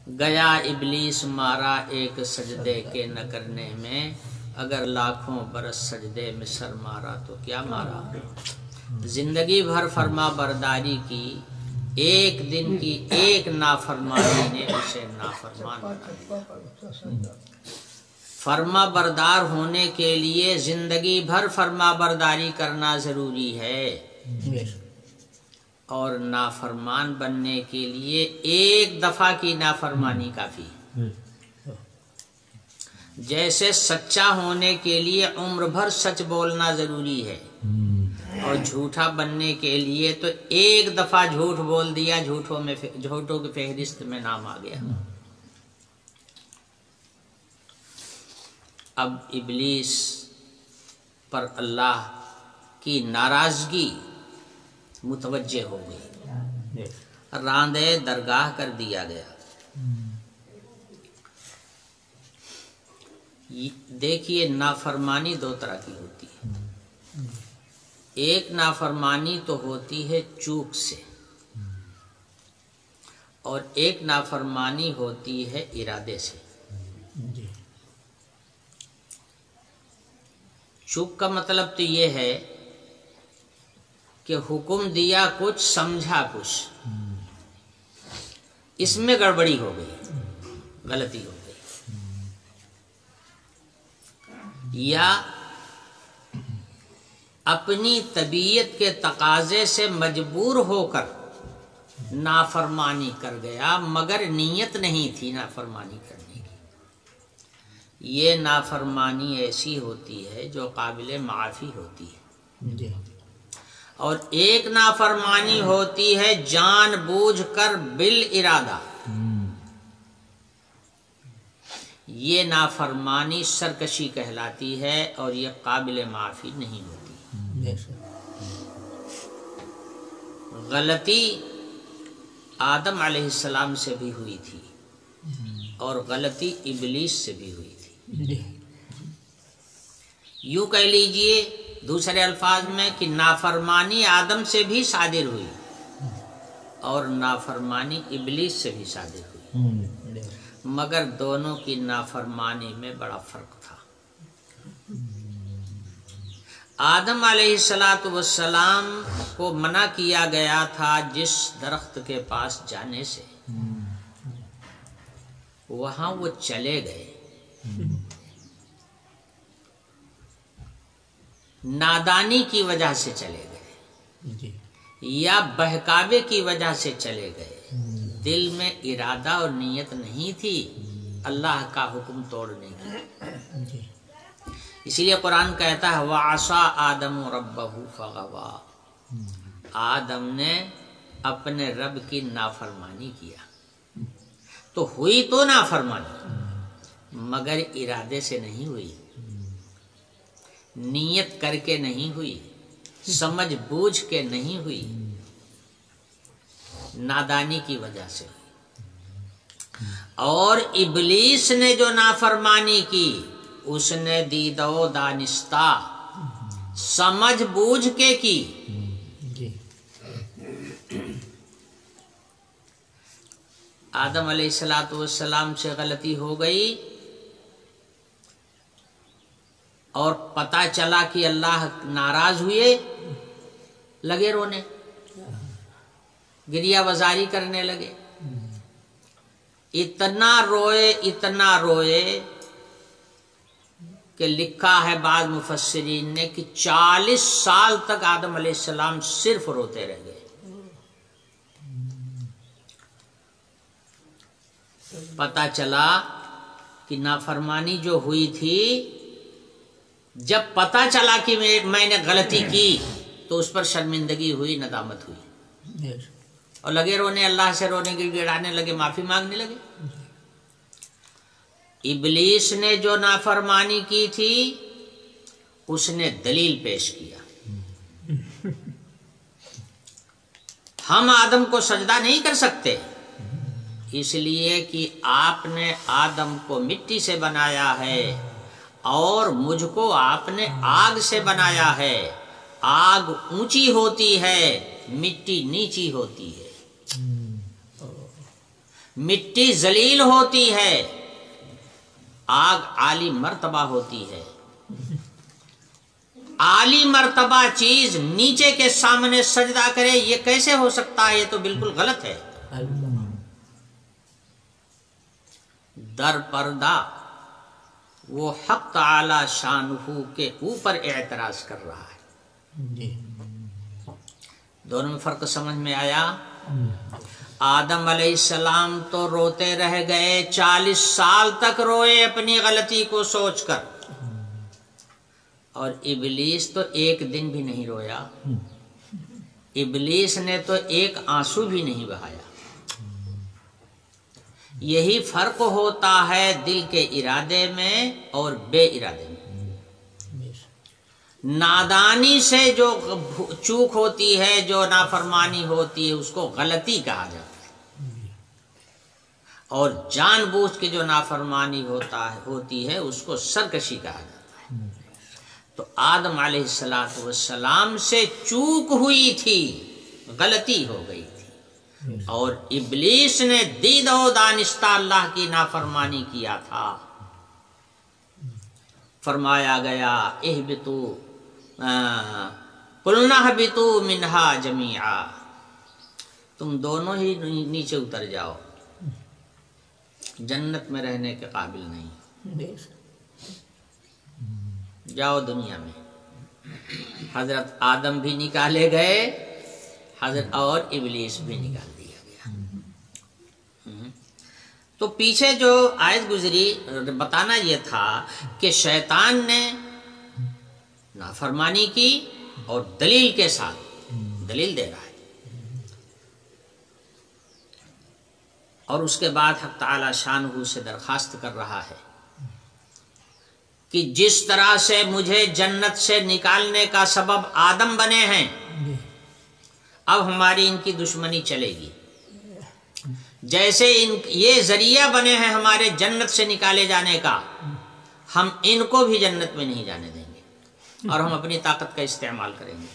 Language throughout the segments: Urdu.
گیا ابلیس مارا ایک سجدے کے نہ کرنے میں، اگر لاکھوں برس سجدے میں سر مارا تو کیا مارا۔ زندگی بھر فرما برداری کی، ایک دن کی ایک نافرمانی نے اسے نافرمان بنا دیا۔ فرما بردار ہونے کے لیے زندگی بھر فرما برداری کرنا ضروری ہے، اور نافرمان بننے کے لیے ایک دفعہ کی نافرمانی کافی۔ جیسے سچا ہونے کے لیے عمر بھر سچ بولنا ضروری ہے، اور جھوٹا بننے کے لیے تو ایک دفعہ جھوٹ بول دیا، جھوٹوں کی فہرست میں نام آ گیا۔ اب ابلیس پر اللہ کی ناراضگی متوجہ ہو گئی، راندے درگاہ کر دیا گیا۔ دیکھیے نافرمانی دو طرح کی ہوتی ہے، ایک نافرمانی تو ہوتی ہے چوک سے، اور ایک نافرمانی ہوتی ہے ارادے سے۔ چوک کا مطلب تو یہ ہے کہ حکم دیا کچھ، سمجھا کچھ، اس میں گڑبڑی ہو گئی، غلطی ہو گئی، یا اپنی طبیعت کے تقاضے سے مجبور ہو کر نافرمانی کر گیا، مگر نیت نہیں تھی نافرمانی کرنے کی۔ یہ نافرمانی ایسی ہوتی ہے جو قابل معافی ہوتی ہے، اور ایک نافرمانی ہوتی ہے جان بوجھ کر بالارادہ، یہ نافرمانی سرکشی کہلاتی ہے، اور یہ قابل معافی نہیں ہوتی۔ غلطی آدم علیہ السلام سے بھی ہوئی تھی، اور غلطی ابلیس سے بھی ہوئی تھی۔ یوں کہہ لیجئے دوسرے الفاظ میں کہ نافرمانی آدم سے بھی صادر ہوئی، اور نافرمانی ابلیس سے بھی صادر ہوئی، مگر دونوں کی نافرمانی میں بڑا فرق تھا۔ آدم علیہ السلام کو منع کیا گیا تھا جس درخت کے پاس جانے سے، وہاں وہ چلے گئے، نادانی کی وجہ سے چلے گئے، یا بہکاوے کی وجہ سے چلے گئے، دل میں ارادہ اور نیت نہیں تھی اللہ کا حکم توڑنے کی۔ اسی لیے قرآن کہتا ہے وَعَصَىٰ آدَمُ رَبَّهُ فَغَوَىٰ، آدم نے اپنے رب کی نافرمانی کیا، تو ہوئی تو نافرمانی، مگر ارادے سے نہیں ہوئی، نیت کر کے نہیں ہوئی، سمجھ بوجھ کے نہیں ہوئی، نادانی کی وجہ سے ہوئی۔ اور ابلیس نے جو نافرمانی کی اس نے دیدہ و دانستہ سمجھ بوجھ کے کی۔ آدم علیہ السلام سے غلطی ہو گئی، اور پتہ چلا کہ اللہ ناراض ہوئے، لگے رونے، گریہ وزاری کرنے لگے، اتنا روئے کہ لکھا ہے بعض مفسرین نے کہ 40 سال تک آدم علیہ السلام صرف روتے رہ گئے۔ پتہ چلا کہ نافرمانی جو ہوئی تھی، جب پتہ چلا کہ میں نے غلطی کی تو اس پر شرمندگی ہوئی، ندامت ہوئی، اور لگے رونے، اللہ سے رونے گڑ گڑانے لگے، معافی مانگنے لگے۔ ابلیس نے جو نافرمانی کی تھی اس نے دلیل پیش کیا، ہم آدم کو سجدہ نہیں کر سکتے، اس لیے کہ آپ نے آدم کو مٹی سے بنایا ہے، اور مجھ کو آپ نے آگ سے بنایا ہے، آگ اونچی ہوتی ہے، مٹی نیچی ہوتی ہے، مٹی ذلیل ہوتی ہے، آگ عالی مرتبہ ہوتی ہے۔ عالی مرتبہ چیز نیچے کے سامنے سجدہ کرے، یہ کیسے ہو سکتا ہے؟ یہ تو بالکل غلط ہے۔ در پردہ وہ حق تعالی شانہ کے اوپر اعتراض کر رہا ہے۔ دونوں میں فرق سمجھ میں آیا؟ آدم علیہ السلام تو روتے رہ گئے، 40 سال تک روئے اپنی غلطی کو سوچ کر، اور ابلیس تو ایک دن بھی نہیں رویا، ابلیس نے تو ایک آنسو بھی نہیں بہایا۔ یہی فرق ہوتا ہے دل کے ارادے میں اور بے ارادے میں۔ نادانی سے جو چوک ہوتی ہے، جو نافرمانی ہوتی ہے، اس کو غلطی کہا جاتا ہے، اور جان بوجھ کے جو نافرمانی ہوتی ہے اس کو سرکشی کہا جاتا ہے۔ تو آدم علیہ السلام سے چوک ہوئی تھی، غلطی ہو گئی تھی، اور ابلیس نے دید و دانستہ اللہ کی نافرمانی کیا تھا۔ فرمایا گیا اہبطوا قلنا اہبطوا منہا جمیعا، تم دونوں ہی نیچے اتر جاؤ، جنت میں رہنے کے قابل نہیں، جاؤ دنیا میں۔ حضرت آدم بھی نکالے گئے، حضرت اور ابلیس بھی نکال دیا گیا۔ تو پیچھے جو آیت گزری بتانا یہ تھا کہ شیطان نے نافرمانی کی، اور دلیل کے ساتھ دلیل دے رہا ہے، اور اس کے بعد حق تعالی شانہ سے درخواست کر رہا ہے کہ جس طرح سے مجھے جنت سے نکالنے کا سبب آدم بنے ہیں، اب ہماری ان کی دشمنی چلے گی۔ جیسے یہ ذریعہ بنے ہیں ہمارے جنت سے نکالے جانے کا، ہم ان کو بھی جنت میں نہیں جانے دیں گے، اور ہم اپنی طاقت کا استعمال کریں گے۔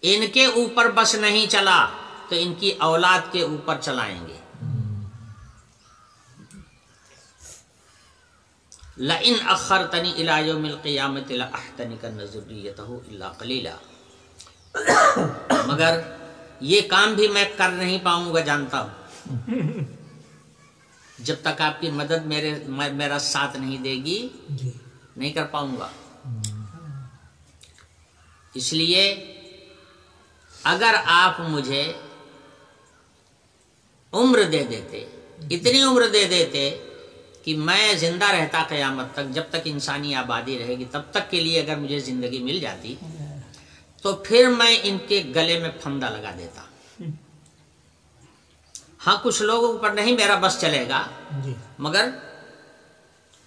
ان کے اوپر بس نہیں چلا تو ان کی اولاد کے اوپر چلائیں گے۔ لئن اخرتنی الی یوم القیامۃ لاحتنکن ذریتہ الا قلیلا، مگر یہ کام بھی میں کر نہیں پاؤں گا، جانتا ہوں، جب تک آپ کی مدد میرا ساتھ نہیں دے گی نہیں کر پاؤں گا۔ اس لیے اگر آپ مجھے عمر دے دیتے، اتنی عمر دے دیتے کہ میں زندہ رہتا قیامت تک، جب تک انسانی آبادی رہے گی تب تک کے لیے اگر مجھے زندگی مل جاتی، تو پھر میں ان کے گلے میں پھندا لگا دیتا۔ ہاں کچھ لوگوں پر نہیں میرا بس چلے گا، مگر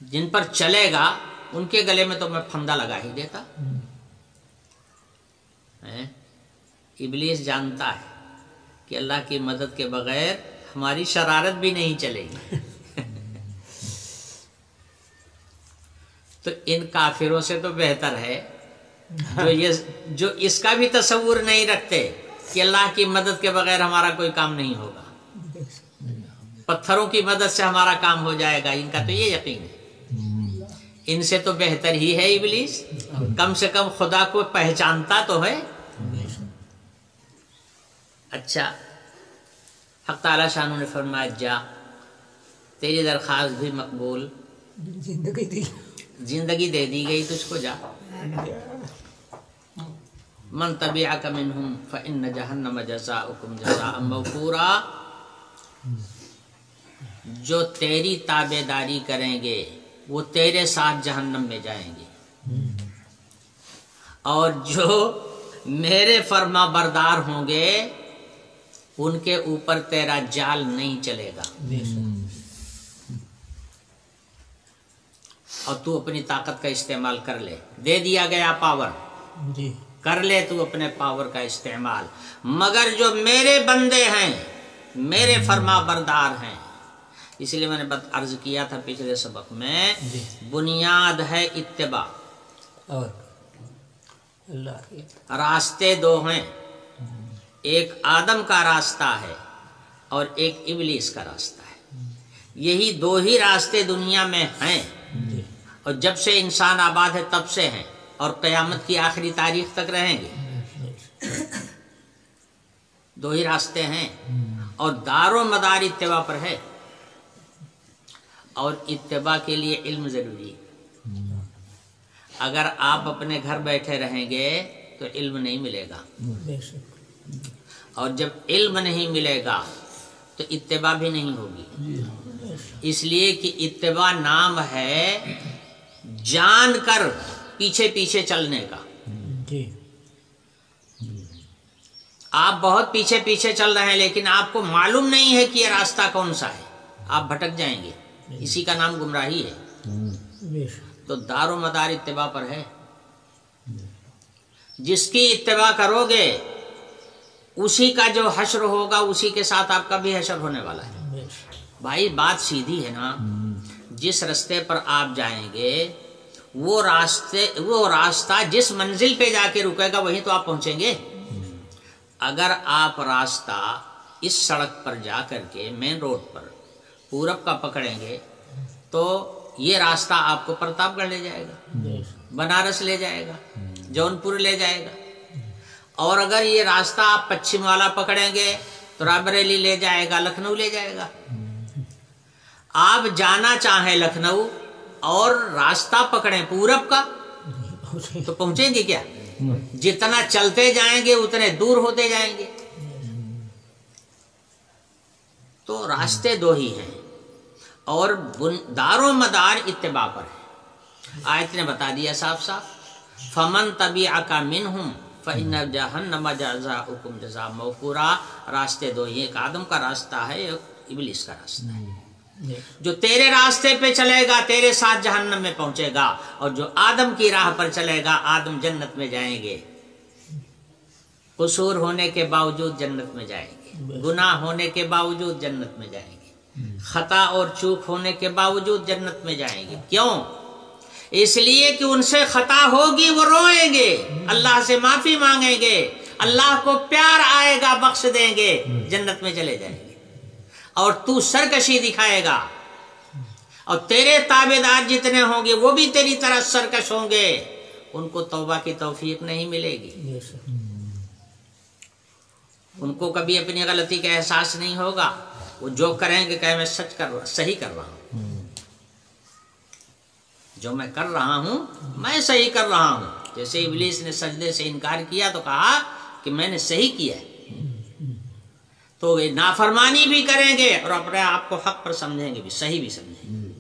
جن پر چلے گا ان کے گلے میں تو میں پھندا لگا ہی دیتا۔ ابلیس جانتا ہے کہ اللہ کی مدد کے بغیر ہماری شرارت بھی نہیں چلے گی۔ تو ان کافروں سے تو بہتر ہے جو اس کا بھی تصور نہیں رکھتے کہ اللہ کی مدد کے بغیر ہمارا کوئی کام نہیں ہوگا، پتھروں کی مدد سے ہمارا کام ہو جائے گا، ان کا تو یہ یقین ہے۔ ان سے تو بہتر ہی ہے ابلیس، کم سے کم خدا کو پہچانتا تو ہے۔ اچھا، حق تعالی شانہ نے فرمایا جا، تیری درخواست بھی مقبول، زندگی دے دی گئی تجھ کو، جا۔ من تبعک منہم فإن جہنم جزاؤکم جزاء موفورا، جو تیری تابع داری کریں گے وہ تیرے ساتھ جہنم میں جائیں گے، اور جو میرے فرما بردار ہوں گے ان کے اوپر تیرا جال نہیں چلے گا، اور تو اپنی طاقت کا استعمال کر لے۔ دے دیا گیا پاور، کر لے تو اپنے پاور کا استعمال، مگر جو میرے بندے ہیں، میرے فرما بردار ہیں، اس لیے میں نے عرض کیا تھا پچھلے سبق میں، بنیاد ہے اتباع، اور اللہ راستے دو ہیں، ایک آدم کا راستہ ہے اور ایک ابلیس کا راستہ ہے. یہی دو ہی راستے دنیا میں ہیں اور جب سے انسان آباد ہے تب سے ہیں اور قیامت کی آخری تاریخ تک رہیں گے. دو ہی راستے ہیں اور دار و مدار اتباع پر ہے. اور اتباع کے لیے علم ضروری ہے. اگر آپ اپنے گھر بیٹھے رہیں گے تو علم نہیں ملے گا اور جب علم نہیں ملے گا تو اتباع بھی نہیں ہوگی. اس لیے کہ اتباع نام ہے جان کر پیچھے پیچھے چلنے کا. آپ بہت پیچھے پیچھے چل رہے ہیں لیکن آپ کو معلوم نہیں ہے کہ یہ راستہ کون سا ہے. آپ بھٹک جائیں گے. اسی کا نام گمراہی ہے. تو دار و مدار اتباع پر ہے. جس کی اتباع کرو گے اسی کا جو حشر ہوگا اسی کے ساتھ آپ کا بھی حشر ہونے والا ہے. بھائی بات سیدھی ہے نا. جس راستے پر آپ جائیں گے وہ راستہ جس منزل پہ جا کے رکے گا وہیں تو آپ پہنچیں گے. اگر آپ راستہ اس سڑک پر جا کر کے مین روڈ پر پورب کا پکڑیں گے تو یہ راستہ آپ کو پرتاپ گڑھ لے جائے گا, بنارس لے جائے گا, جونپور لے جائے گا. اور اگر یہ راستہ آپ پچھم والا پکڑیں گے تو رائے بریلی لے جائے گا, لکھنؤ لے جائے گا. آپ جانا چاہیں لکھنؤ اور راستہ پکڑیں پورب کا تو پہنچیں گے کیا؟ جتنا چلتے جائیں گے اتنے دور ہوتے جائیں گے. تو راستے دو ہی ہیں اور دار و مدار اتباع پر ہے. آیت نے بتا دیا صاف صاف, فمن تبعک منہم فإن جہنم جزاؤکم جزاء موفورا. راستے دو ہی, ایک آدم کا راستہ ہے, ایک ابلیس کا راستہ ہے. جو تیرے راستے پہ چلے گا تیرے ساتھ جہنم میں پہنچے گا اور جو آدم کی راہ پر چلے گا آدم جنت میں جائیں گے. قصور ہونے کے باوجود جنت میں جائیں گے, گناہ ہونے کے باوجود جنت میں جائیں گے, خطا اور چوک ہونے کے باوجود جنت میں جائیں گے. کیوں؟ اس لیے کہ ان سے خطا ہوگی, وہ روئیں گے, اللہ سے معافی مانگیں گے, اللہ کو پیار آئے گا, بخش دیں گے, جنت میں چلے جائیں گے. اور تو سرکشی دکھائے گا اور تیرے تابعدار جتنے ہوں گے وہ بھی تیری طرح سرکش ہوں گے, ان کو توبہ کی توفیق نہیں ملے گی. ان کو کبھی اپنی غلطی کا احساس نہیں ہوگا. وہ جو کریں گے کہ میں صحیح کر رہا ہوں, جو میں کر رہا ہوں میں صحیح کر رہا ہوں. جیسے ابلیس نے سجدے سے انکار کیا تو کہا کہ میں نے صحیح کیا ہے, تو وہ نافرمانی بھی کریں گے اور اپنے آپ کو حق پر سمجھیں گے بھی, صحیح بھی سمجھیں گے.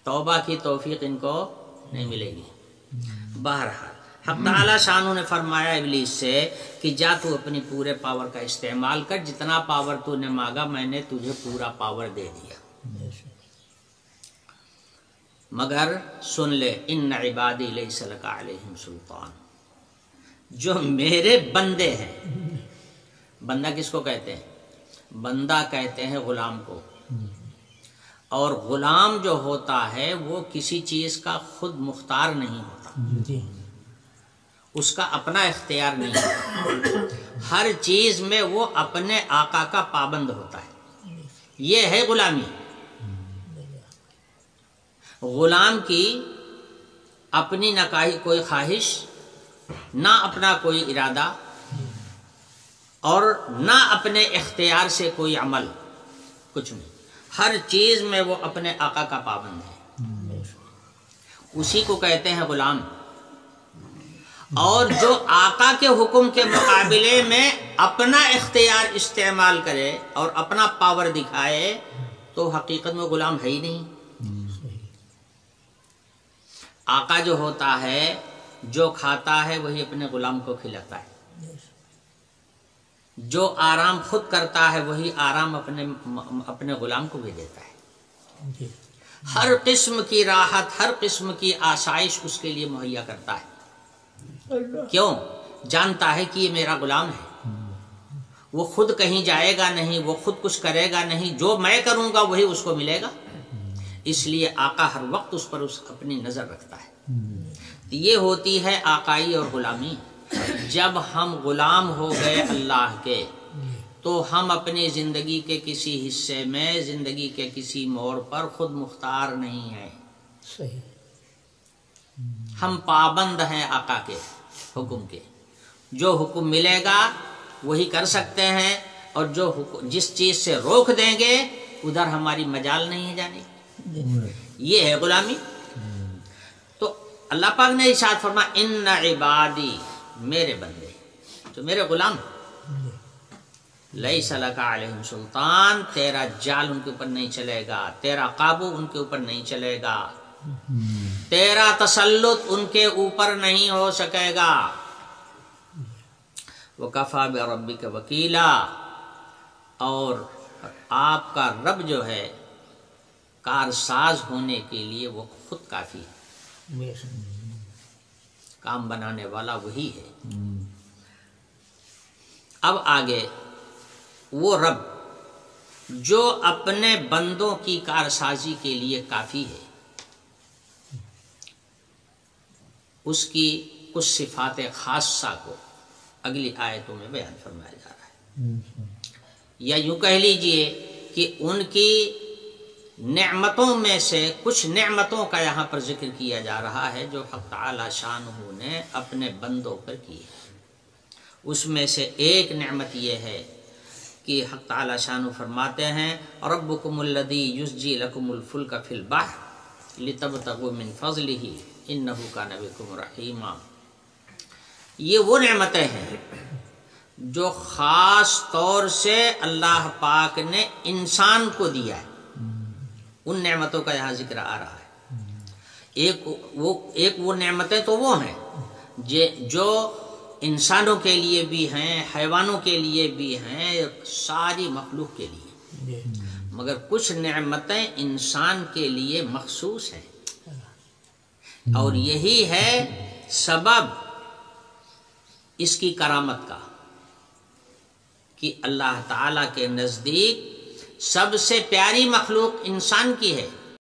توبہ کی توفیق ان کو نہیں ملے گی. بہرحال حق تعالی شانہ نے فرمایا ابلیس سے کہ جا تو اپنی پورے پاور کا استعمال کر, جتنا پاور تو نے مانگا میں نے تجھے پورا پاور دے دیا, مگر سن لے ان عبادی لیس لک علیہم سلطان. جو میرے بندے ہیں, بندہ کس کو کہتے ہیں؟ بندہ کہتے ہیں غلام کو. اور غلام جو ہوتا ہے وہ کسی چیز کا خود مختار نہیں ہوتا, اس کا اپنا اختیار نہیں ہوتا. ہر چیز میں وہ اپنے آقا کا پابند ہوتا ہے. یہ ہے غلامی. غلام کی اپنی نہ کوئی خواہش, نہ اپنا کوئی ارادہ اور نہ اپنے اختیار سے کوئی عمل, کچھ نہیں. ہر چیز میں وہ اپنے آقا کا پابند ہے, اسی کو کہتے ہیں غلام. اور جو آقا کے حکم کے مقابلے میں اپنا اختیار استعمال کرے اور اپنا پاور دکھائے تو حقیقت میں غلام ہے ہی نہیں. آقا جو ہوتا ہے جو کھاتا ہے وہی اپنے غلام کو کھلاتا ہے, جو آرام خود کرتا ہے وہی آرام اپنے غلام کو بھی دیتا ہے. ہر قسم کی راحت, ہر قسم کی آسائش اس کے لیے مہیا کرتا ہے. کیوں؟ جانتا ہے کہ یہ میرا غلام ہے, وہ خود کہیں جائے گا نہیں, وہ خود کچھ کرے گا نہیں, جو میں کروں گا وہی اس کو ملے گا. اس لیے آقا ہر وقت اس پر اپنی نظر رکھتا ہے. یہ ہوتی ہے آقائی اور غلامی. جب ہم غلام ہو گئے اللہ کے تو ہم اپنی زندگی کے کسی حصے میں، زندگی کے کسی موڑ پر خود مختار نہیں ہیں، صحیح، ہم پابند ہیں آقا کے حکم کے، جو حکم ملے گا وہی کر سکتے ہیں، اور جو جس چیز سے روک دیں گے ادھر ہماری مجال نہیں ہے جانے کی، یہ ہے غلامی۔ تو اللہ پاک نے ارشاد فرمایا ان عبادی، میرے بندے جو میرے غلام، لیس لک علیہم سلطان، تیرا جال ان کے اوپر نہیں چلے گا، تیرا قابو ان کے اوپر نہیں چلے گا، تیرا تسلط ان کے اوپر نہیں ہو سکے گا۔ وَكَفَى بِرَبِّكَ وَكِيلًا، اور آپ کا رب جو ہے کارساز ہونے کے لیے وہ خود کافی ہے، کام بنانے والا وہی ہے۔ اب آگے وہ رب جو اپنے بندوں کی کارسازی کے لیے کافی ہے، اس کی کچھ صفات خاصہ کو اگلی آیتوں میں بیان فرمایا جا رہا ہے، یا یوں کہہ لیجئے کہ ان کی نعمتوں میں سے کچھ نعمتوں کا یہاں پر ذکر کیا جا رہا ہے جو حق تعالی شانہ نے اپنے بندوں پر کی ہے۔ اس میں سے ایک نعمت یہ ہے کہ حق تعالی شانہ فرماتے ہیں ربکم الذی یزجی لکم الفلک فی البحر لتبتغوا من فضلہ انہ کان بکم رحیما۔ یہ وہ نعمتیں ہیں جو خاص طور سے اللہ پاک نے انسان کو دیا ہے، ان نعمتوں کا یہاں ذکر آ رہا ہے۔ ایک وہ نعمتیں تو وہ ہیں جو انسانوں کے لیے بھی ہیں، حیوانوں کے لیے بھی ہیں، ساری مخلوق کے لیے، مگر کچھ نعمتیں انسان کے لیے مخصوص ہیں، اور یہی ہے سبب اس کی کرامت کا کہ اللہ تعالی کے نزدیک سب سے پیاری مخلوق انسان کی ہے،